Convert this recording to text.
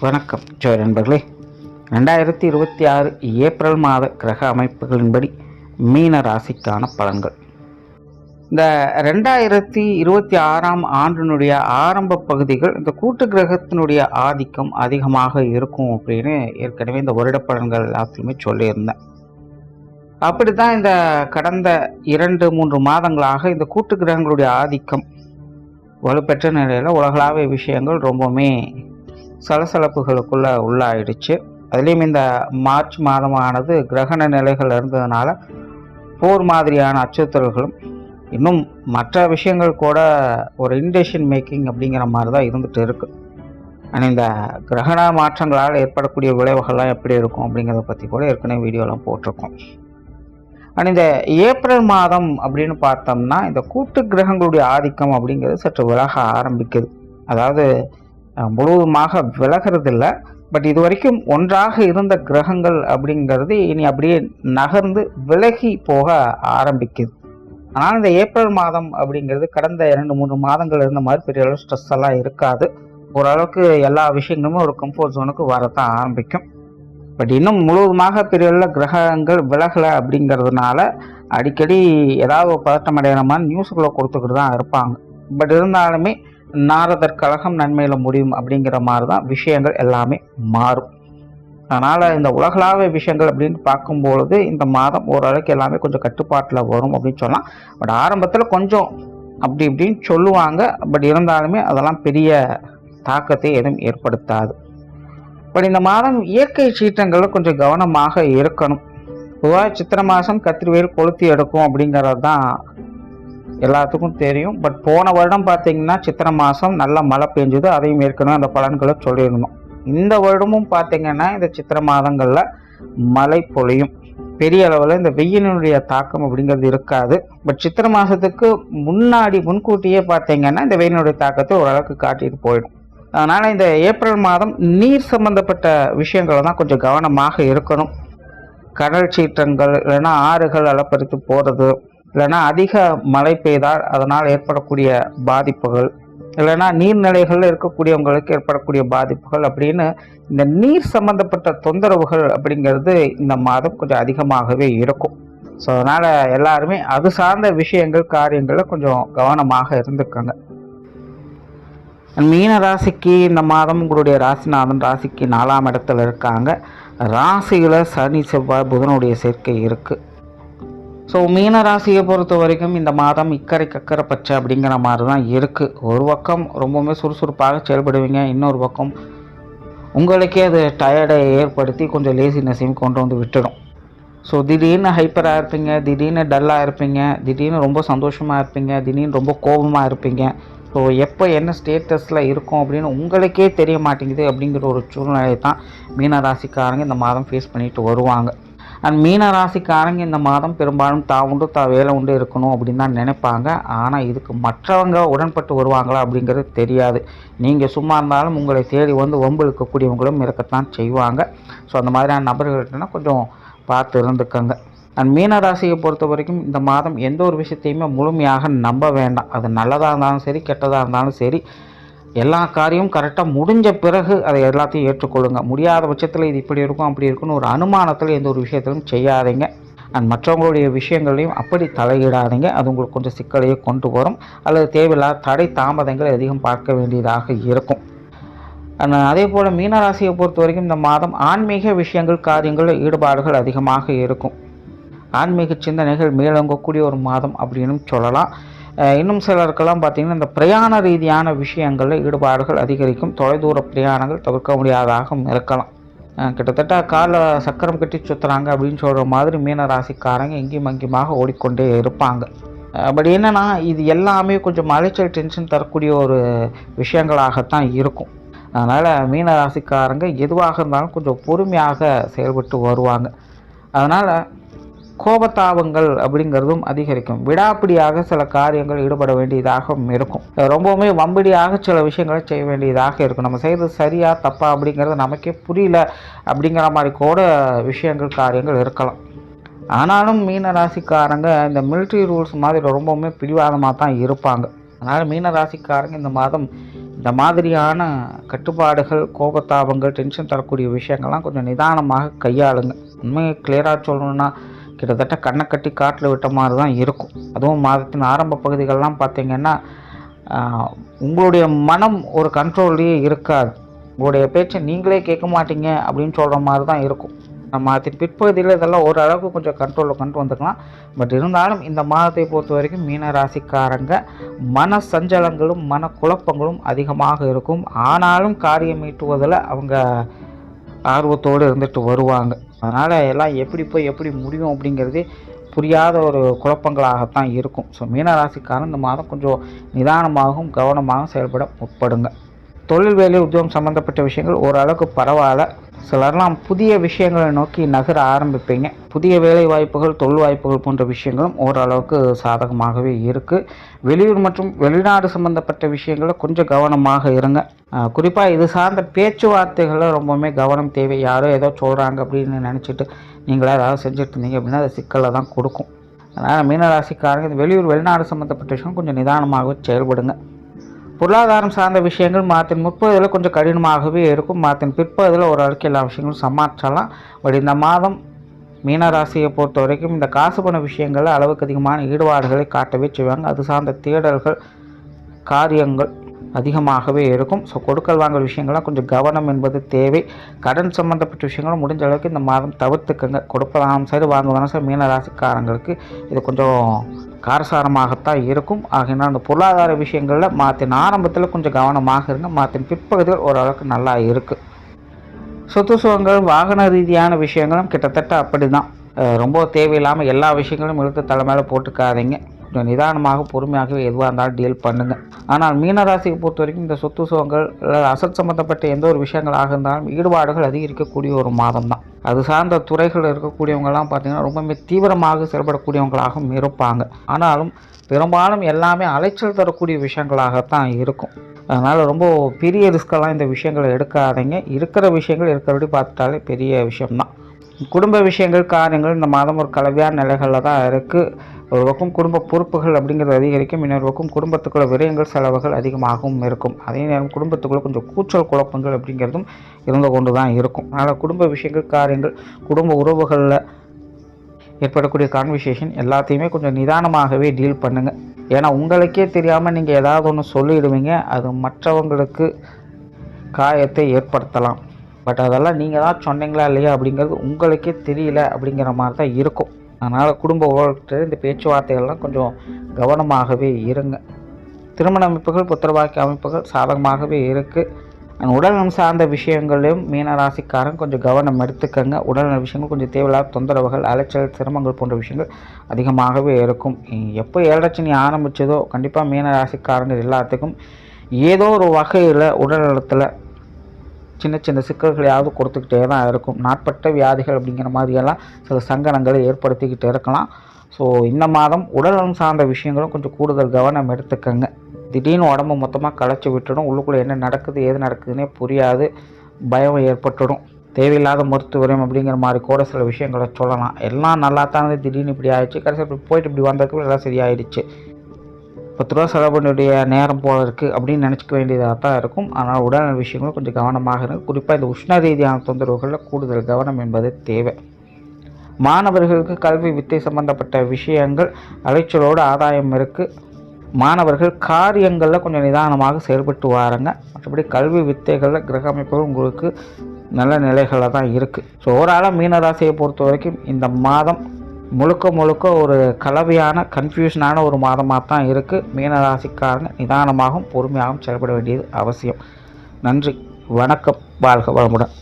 வணக்கம் ஜோய் நண்பர்களே. 2026 ஏப்ரல் மாத கிரக அமைப்புகளின்படி மீன ராசிக்கான பலன்கள். இந்த 2026ஆம் ஆண்டினுடைய ஆரம்ப பகுதிகள் இந்த கூட்டு கிரகத்தினுடைய ஆதிக்கம் அதிகமாக இருக்கும் அப்படின்னு ஏற்கனவே இந்த வருட பலன்கள் எல்லாத்துலையுமே சொல்லியிருந்தேன். அப்படி தான் இந்த கடந்த 2-3 மாதங்களாக இந்த கூட்டு கிரகங்களுடைய ஆதிக்கம் வலுப்பெற்ற நிலையில் உலகளாவிய விஷயங்கள் ரொம்பவுமே சலசலப்புகளுக்குள்ளே உள்ளாயிடுச்சு. அதுலேயும் இந்த மார்ச் மாதமானது கிரகண நிலைகள் இருந்ததுனால போர் மாதிரியான அச்சுறுத்தல்களும் இன்னும் மற்ற விஷயங்கள் கூட ஒரு இன்டெசிஷன் மேக்கிங் அப்படிங்கிற மாதிரி தான் இருந்துகிட்டு இருக்கு. ஆனால் இந்த கிரகண மாற்றங்களால் ஏற்படக்கூடிய விளைவுகள்லாம் எப்படி இருக்கும் அப்படிங்கிறத பற்றி கூட ஏற்கனவே வீடியோலாம் போட்டிருக்கோம். ஆனால் இந்த ஏப்ரல் மாதம் அப்படின்னு பார்த்தோம்னா இந்த கூட்டு கிரகங்களுடைய ஆதிக்கம் அப்படிங்கிறது சற்று விலக ஆரம்பிக்குது. அதாவது முழுவதுமாக விலகிறது இல்லை, பட் இது வரைக்கும் ஒன்றாக இருந்த கிரகங்கள் அப்படிங்கிறது இனி அப்படியே நகர்ந்து விலகி போக ஆரம்பிக்குது. ஆனால் இந்த ஏப்ரல் மாதம் அப்படிங்கிறது கடந்த 2-3 மாதங்கள் இருந்த மாதிரி பெரிய அளவு ஸ்ட்ரெஸ் எல்லாம் இருக்காது. ஓரளவுக்கு எல்லா விஷயங்களுமே ஒரு கம்ஃபர்ட் ஜோனுக்கு வரத்தான் ஆரம்பிக்கும். பட் இன்னும் முழுவதுமாக பெரிய அளவில் கிரகங்கள் விலகலை அப்படிங்கிறதுனால அடிக்கடி ஏதாவது ஒரு பதட்டம் அடைகிற மாதிரி நியூஸுக்குள்ளே கொடுத்துக்கிட்டு தான் இருப்பாங்க. பட் இருந்தாலுமே நாரதர் கழகம் நன்மையில் முடியும் அப்படிங்கிற மாதிரி தான் விஷயங்கள் எல்லாமே மாறும். அதனால் இந்த உலகளாவிய விஷயங்கள் அப்படின்னு பார்க்கும்பொழுது இந்த மாதம் ஓரளவுக்கு எல்லாமே கொஞ்சம் கட்டுப்பாட்டில் வரும் அப்படின்னு சொல்லலாம். பட் ஆரம்பத்தில் கொஞ்சம் அப்படி இப்படின்னு சொல்லுவாங்க. பட் இருந்தாலுமே அதெல்லாம் பெரிய தாக்கத்தை எதுவும் ஏற்படுத்தாது. பட் இந்த மாதம் இயற்கை சீற்றங்களில் கொஞ்சம் கவனமாக இருக்கணும். பொதுவாக சித்திரை மாதம் கத்திரிவேல் கொளுத்தி எடுக்கும் அப்படிங்கிறது தான் எல்லாத்துக்கும் தெரியும். பட் போன வருடம் பார்த்தீங்கன்னா சித்திரை மாதம் நல்ல மழை பெஞ்சுது. அதையும் ஏற்கனவே அந்த பலன்களை சொல்லியிருந்தோம். இந்த வருடமும் பார்த்தீங்கன்னா இந்த சித்திரை மாதங்களில் மழை பொழியும். பெரிய அளவில் இந்த வெயிலினுடைய தாக்கம் அப்படிங்கிறது இருக்காது. பட் சித்திரை மாதத்துக்கு முன்கூட்டியே பார்த்தீங்கன்னா இந்த வெயிலினுடைய தாக்கத்தை ஓரளவுக்கு காட்டிட்டு போயிடும். அதனால் இந்த ஏப்ரல் மாதம் நீர் சம்பந்தப்பட்ட விஷயங்களை தான் கொஞ்சம் கவனமாக இருக்கணும். கடல் சீற்றங்கள் இல்லைன்னா ஆறுகள் அலப்பறித்து போகிறது, இல்லைன்னா அதிக மழை பெய்தால் அதனால் ஏற்படக்கூடிய பாதிப்புகள், இல்லைன்னா நீர்நிலைகளில் இருக்கக்கூடியவங்களுக்கு ஏற்படக்கூடிய பாதிப்புகள் அப்படின்னு இந்த நீர் சம்பந்தப்பட்ட தொந்தரவுகள் அப்படிங்கிறது இந்த மாதம் கொஞ்சம் அதிகமாகவே இருக்கும். ஸோ அதனால் எல்லாருமே அது சார்ந்த விஷயங்கள் காரியங்களில் கொஞ்சம் கவனமாக இருந்துக்கோங்க. மீன ராசிக்கு இந்த மாதம் உங்களுடைய ராசிநாதன் ராசிக்கு 4ஆம் இடத்துல இருக்காங்க. ராசியில் சனி செவ்வாய் புதனுடைய சேர்க்கை இருக்குது. ஸோ மீன ராசியை பொறுத்த வரைக்கும் இந்த மாதம் இக்கரை கக்கரை பச்சை அப்படிங்கிற மாதிரி தான் இருக்குது. ஒரு பக்கம் ரொம்பவுமே சுறுசுறுப்பாக செயல்படுவீங்க, இன்னொரு பக்கம் உங்களுக்கே அது டயர்டை ஏற்படுத்தி கொஞ்சம் லேசினஸையும் கொண்டு வந்து விட்டுடும். ஸோ திடீர்னு ஹைப்பராக இருப்பீங்க, திடீர்னு டல்லாக இருப்பீங்க, திடீர்னு ரொம்ப சந்தோஷமாக இருப்பீங்க, திடீர்னு ரொம்ப கோபமாக இருப்பீங்க. ஸோ எப்போ என்ன ஸ்டேட்டஸில் இருக்கும் அப்படின்னு உங்களுக்கே தெரிய மாட்டேங்குது அப்படிங்கிற ஒரு சூழ்நிலை தான் மீன ராசிக்காரங்க இந்த மாதம் ஃபேஸ் பண்ணிட்டு வருவாங்க. அண்ட் மீன ராசிக்காரங்க இந்த மாதம் பெரும்பாலும் உண்டு வேலை உண்டு இருக்கணும் அப்படின்னு தான் நினைப்பாங்க. ஆனால் இதுக்கு மற்றவங்க உடன்பட்டு வருவாங்களா அப்படிங்கிறது தெரியாது. நீங்கள் சும்மா இருந்தாலும் உங்களை தேடி வந்து வம்பு இழுக்கக்கூடியவங்களும் இருக்கத்தான் செய்வாங்க. ஸோ அந்த மாதிரியான நபர்கள்ட்டனா கொஞ்சம் பார்த்து இருந்துக்கங்க. அண்ட் மீன ராசியை பொறுத்த வரைக்கும் இந்த மாதம் எந்த ஒரு விஷயத்தையுமே முழுமையாக நம்ப வேண்டாம். அது நல்லதாக இருந்தாலும் சரி, கெட்டதாக இருந்தாலும் சரி, எல்லா காரியமும் கரெக்டாக முடிஞ்ச பிறகு அதை எல்லாத்தையும் ஏற்றுக்கொள்ளுங்க. முடியாத பட்சத்தில் இது இப்படி இருக்கும் அப்படி இருக்குன்னு ஒரு அனுமானத்தில் எந்த ஒரு விஷயத்திலும் செய்யாதீங்க. அண்ட் மற்றவங்களுடைய விஷயங்களையும் அப்படி தலையிடாதீங்க. அது உங்களுக்கு கொஞ்சம் சிக்கலையே கொண்டு வரும், அல்லது தேவையில்லாத தடை தாமதங்கள் அதிகம் பார்க்க வேண்டியதாக இருக்கும். அதே போல் மீனராசியை பொறுத்த வரைக்கும் இந்த மாதம் ஆன்மீக விஷயங்கள் காரியங்கள் ஈடுபாடுகள் அதிகமாக இருக்கும். ஆன்மீக சிந்தனைகள் மேலோங்கக்கூடிய ஒரு மாதம் அப்படின்னு சொல்லலாம். இன்னும் சிலருக்கெல்லாம் பார்த்திங்கன்னா இந்த பிரயாண ரீதியான விஷயங்களில் ஈடுபாடுகள் அதிகரிக்கும். தொலைதூர பிரயாணங்கள் தவிர்க்க முடியாதாகவும் இருக்கலாம். கிட்டத்தட்ட காலில் சக்கரம் கட்டி சுற்றுறாங்க அப்படின்னு சொல்கிற மாதிரி மீன ராசிக்காரங்க எங்கேயும் அங்கேயுமாக ஓடிக்கொண்டே இருப்பாங்க. பட் என்னென்னா இது எல்லாமே கொஞ்சம் அலைச்சல் டென்ஷன் தரக்கூடிய ஒரு விஷயங்களாகத்தான் இருக்கும். அதனால் மீன ராசிக்காரங்க எதுவாக இருந்தாலும் கொஞ்சம் பொறுமையாக செயல்பட்டு வருவாங்க. அதனால் கோபத்தாபங்கள் அப்படிங்கிறதும் அதிகரிக்கும். விடாப்பிடியாக சில காரியங்கள் ஈடுபட வேண்டியதாகவும் இருக்கும். ரொம்பவுமே வம்படியாக சில விஷயங்களை செய்ய வேண்டியதாக இருக்கும். நம்ம செய்கிறது சரியா தப்பா அப்படிங்கிறது நமக்கே புரியல அப்படிங்கிற மாதிரி கூட விஷயங்கள் காரியங்கள் இருக்கலாம். ஆனாலும் மீன ராசிக்காரங்க இந்த மிலிட்ரி ரூல்ஸ் மாதிரி ரொம்பவுமே பிடிவாதமாக தான் இருப்பாங்க. அதனால் மீன ராசிக்காரங்க இந்த மாதம் இந்த மாதிரியான கட்டுப்பாடுகள், கோபதாபங்கள், டென்ஷன் தரக்கூடிய விஷயங்கள்லாம் கொஞ்சம் நிதானமாக கையாளுங்க. உண்மையை கிளியராக சொல்லணுன்னா கிட்டத்தட்ட கண்ணை கட்டி காட்டில் விட்ட மாதிரி தான் இருக்கும். அதுவும் மாதத்தின் ஆரம்ப பகுதிகளெலாம் பார்த்திங்கன்னா உங்களுடைய மனம் ஒரு கண்ட்ரோல்லையே இருக்காது. உங்களுடைய பேச்சை நீங்களே கேட்க மாட்டீங்க அப்படின்னு சொல்கிற மாதிரி தான் இருக்கும். மாதத்தின் பிற்பகுதியில் இதெல்லாம் ஓரளவுக்கு கொஞ்சம் கண்ட்ரோலில் கொண்டு வந்துக்கலாம். பட் இருந்தாலும் இந்த மாதத்தை பொறுத்த வரைக்கும் மீன ராசிக்காரங்க மன சஞ்சலங்களும் மன குழப்பங்களும் அதிகமாக இருக்கும். ஆனாலும் காரியம் ஈட்டுவதில் அவங்க ஆர்வத்தோடு இருந்துட்டு வருவாங்க. அதனால் எல்லாம் எப்படி போய் எப்படி முடியும் அப்படிங்கிறதே புரியாத ஒரு குழப்பங்களாகத்தான் இருக்கும். ஸோ மீனராசிக்காரன் இந்த மாதம் கொஞ்சம் நிதானமாகவும் கவனமாகவும் செயல்பட முற்படுங்க. தொழில் வேலை உத்தியோகம் சம்மந்தப்பட்ட விஷயங்கள் ஓரளவுக்கு பரவாயில்ல. சிலர்லாம் புதிய விஷயங்களை நோக்கி நகர ஆரம்பிப்பீங்க. புதிய வேலை வாய்ப்புகள், தொழில் வாய்ப்புகள் போன்ற விஷயங்களும் ஓரளவுக்கு சாதகமாகவே இருக்குது. வெளியூர் மற்றும் வெளிநாடு சம்மந்தப்பட்ட விஷயங்களில் கொஞ்சம் கவனமாக இருங்க. குறிப்பாக இது சார்ந்த பேச்சுவார்த்தைகளில் ரொம்பவுமே கவனம் தேவை. யாரோ ஏதோ சொல்கிறாங்க அப்படின்னு நினச்சிட்டு நீங்களே ஏதாவது செஞ்சுட்டு இருந்தீங்க அப்படின்னா அது சிக்கலை தான் கொடுக்கும். அதனால் மீனராசிக்காரங்க இந்த வெளியூர் வெளிநாடு சம்மந்தப்பட்ட விஷயம் கொஞ்சம் நிதானமாக செயல்படுங்க. பொருளாதாரம் சார்ந்த விஷயங்கள் மாதத்தின் முற்பகுதியில் கொஞ்சம் கடினமாகவே இருக்கும். மாதத்தின் பிற்பகுதியில் ஓரளவுக்கு எல்லா விஷயங்களும் சமாளிச்சலாம். பட் இந்த மாதம் மீனராசியை பொறுத்த வரைக்கும் இந்த காசு பண விஷயங்களில் அளவுக்கு அதிகமான ஈடுபாடுகளை காட்டவே செய்வாங்க. அது சார்ந்த தேடல்கள், காரியங்கள் அதிகமாகவே இருக்கும். ஸோ கொடுக்கல் வாங்கல் விஷயங்கள்லாம் கொஞ்சம் கவனம் என்பது தேவை. கடன் சம்மந்தப்பட்ட விஷயங்களும் முடிஞ்ச அளவுக்கு இந்த மாதம் தவிர்த்துக்கங்க. கொடுப்பதாம் சரி வாங்குவதான சரி மீனராசிக்காரங்களுக்கு இது கொஞ்சம் காரசாரமாகத்தான் இருக்கும். ஆகினால் அந்த பொருளாதார விஷயங்களில் மாதத்தின் ஆரம்பத்தில் கொஞ்சம் கவனமாக இருங்க. மாதத்தின் பிற்பகுதிகள் ஓரளவுக்கு நல்லா இருக்குது. சொத்து சுகங்கள், வாகன ரீதியான விஷயங்களும் கிட்டத்தட்ட அப்படி தான். ரொம்ப தேவையில்லாமல் எல்லா விஷயங்களும் இழுத்து தலைமையில் போட்டுக்காதீங்க. கொஞ்சம் நிதானமாக பொறுமையாகவே எதுவாக இருந்தாலும் டீல் பண்ணுங்கள். ஆனால் மீனராசியை பொறுத்த வரைக்கும் இந்த சொத்து சுகங்கள் அசல் சம்மந்தப்பட்ட எந்த ஒரு விஷயங்களாக இருந்தாலும் ஈடுபாடுகள் அதிகரிக்கக்கூடிய ஒரு மாதம் தான். அது சார்ந்த துறைகள் இருக்கக்கூடியவங்கெல்லாம் பார்த்திங்கன்னா ரொம்பவே தீவிரமாக செயல்படக்கூடியவங்களாகவும் இருப்பாங்க. ஆனாலும் பெரும்பாலும் எல்லாமே அலைச்சல் தரக்கூடிய விஷயங்களாகத்தான் இருக்கும். அதனால் ரொம்ப பெரிய ரிஸ்கெல்லாம் இந்த விஷயங்களை எடுக்காதீங்க. இருக்கிற விஷயங்கள் இருக்கிறபடி பார்த்துட்டாலே பெரிய விஷயம்தான். குடும்ப விஷயங்கள், காரியங்கள் இந்த மாதம் ஒரு கலவையான நிலைகளில் தான் இருக்குது. ஒரு பக்கம் குடும்ப பொறுப்புகள் அப்படிங்கிறது அதிகரிக்கும். இன்னொரு பக்கம் குடும்பத்துக்குள்ள விரயங்கள், செலவுகள் அதிகமாகவும் இருக்கும். அதே நேரம் குடும்பத்துக்குள்ளே கொஞ்சம் கூச்சல் குழப்பங்கள் அப்படிங்கிறதும் இருந்து கொண்டு தான் இருக்கும். அதனால் குடும்ப விஷயங்கள், காரியங்கள், குடும்ப உறவுகளில் ஏற்படக்கூடிய கான்வர்சேஷன் எல்லாத்தையுமே கொஞ்சம் நிதானமாகவே டீல் பண்ணுங்கள். ஏன்னா உங்களுக்கே தெரியாமல் நீங்கள் ஏதாவது ஒன்று சொல்லிவிடுவீங்க. அது மற்றவங்களுக்கு காயத்தை ஏற்படுத்தலாம். பட் அதெல்லாம் நீங்கள் தான் சொன்னீங்களா இல்லையா அப்படிங்கிறது உங்களுக்கே தெரியல அப்படிங்கிற மாதிரி தான் இருக்கும். அதனால் குடும்ப உறவுகிட்ட இந்த பேச்சுவார்த்தைகள்லாம் கொஞ்சம் கவனமாகவே இருங்க. திருமண அமைப்புகள், புத்திரவாக்கிய அமைப்புகள் சாதகமாகவே இருக்குது. உடல்நலம் சார்ந்த விஷயங்களையும் மீனராசிக்காரன் கொஞ்சம் கவனம் எடுத்துக்கங்க. உடல்நல விஷயங்கள் கொஞ்சம் தேவையில்லாத தொந்தரவுகள், அலைச்சல், சிரமங்கள் போன்ற விஷயங்கள் அதிகமாகவே இருக்கும். எப்போ ஏழரட்சணி ஆரம்பித்ததோ கண்டிப்பாக மீனராசிக்காரங்க எல்லாத்துக்கும் ஏதோ ஒரு வகையில் உடல்நலத்தில் சின்ன சின்ன சிக்கல்களையாவது கொடுத்துக்கிட்டே தான் இருக்கும். நாட்பட்ட வியாதிகள் அப்படிங்கிற மாதிரியெல்லாம் சில சங்கடங்களை ஏற்படுத்திக்கிட்டு இருக்கலாம். ஸோ இந்த மாதம் உடல்நலம் சார்ந்த விஷயங்களும் கொஞ்சம் கூடுதல் கவனம் எடுத்துக்கங்க. திடீர்னு உடம்பு மொத்தமாக களைச்சி விட்டுடும். உள்ளுக்குள்ளே என்ன நடக்குது ஏது நடக்குதுன்னே புரியாது. பயம் ஏற்பட்டுடும். தேவையில்லாத மருத்துவரம் அப்படிங்கிற மாதிரி கூட சில விஷயங்களை சொல்லலாம். எல்லாம் நல்லா தானே திடீர்னு இப்படி ஆயிடுச்சு, கடைசி இப்படி போயிட்டு இப்படி வந்ததுக்கு எல்லாம் சரியாயிடுச்சு, 10 ரூபா செலவுடைய நேரம் போல இருக்குது அப்படின்னு நினச்சிக்க வேண்டியதாக தான் இருக்கும். ஆனால் உடல்நல விஷயங்களும் கொஞ்சம் கவனமாக இருக்குது. குறிப்பாக இந்த உஷ்ண ரீதியான தொந்தரவுகளில் கூடுதல் கவனம் என்பது தேவை. மாணவர்களுக்கு கல்வி வித்தை சம்பந்தப்பட்ட விஷயங்கள் அலைச்சலோடு ஆதாயம் இருக்குது. மாணவர்கள் காரியங்களில் கொஞ்சம் நிதானமாக செயல்பட்டு வாருங்க. மற்றபடி கல்வி வித்தைகளில் கிரக அமைப்புகள் உங்களுக்கு நல்ல நிலைகளில் தான் இருக்குது. ஸோ ஓவராலாக மீனராசியை பொறுத்த வரைக்கும் இந்த மாதம் முழுக்க ஒரு கலவையான கன்ஃபியூஷனான ஒரு மாதமாக தான் இருக்குது. மீனராசிக்காரங்க நிதானமாகவும் பொறுமையாகவும் செயல்பட வேண்டியது அவசியம். நன்றி, வணக்கம், வாழ்க வளமுடன்.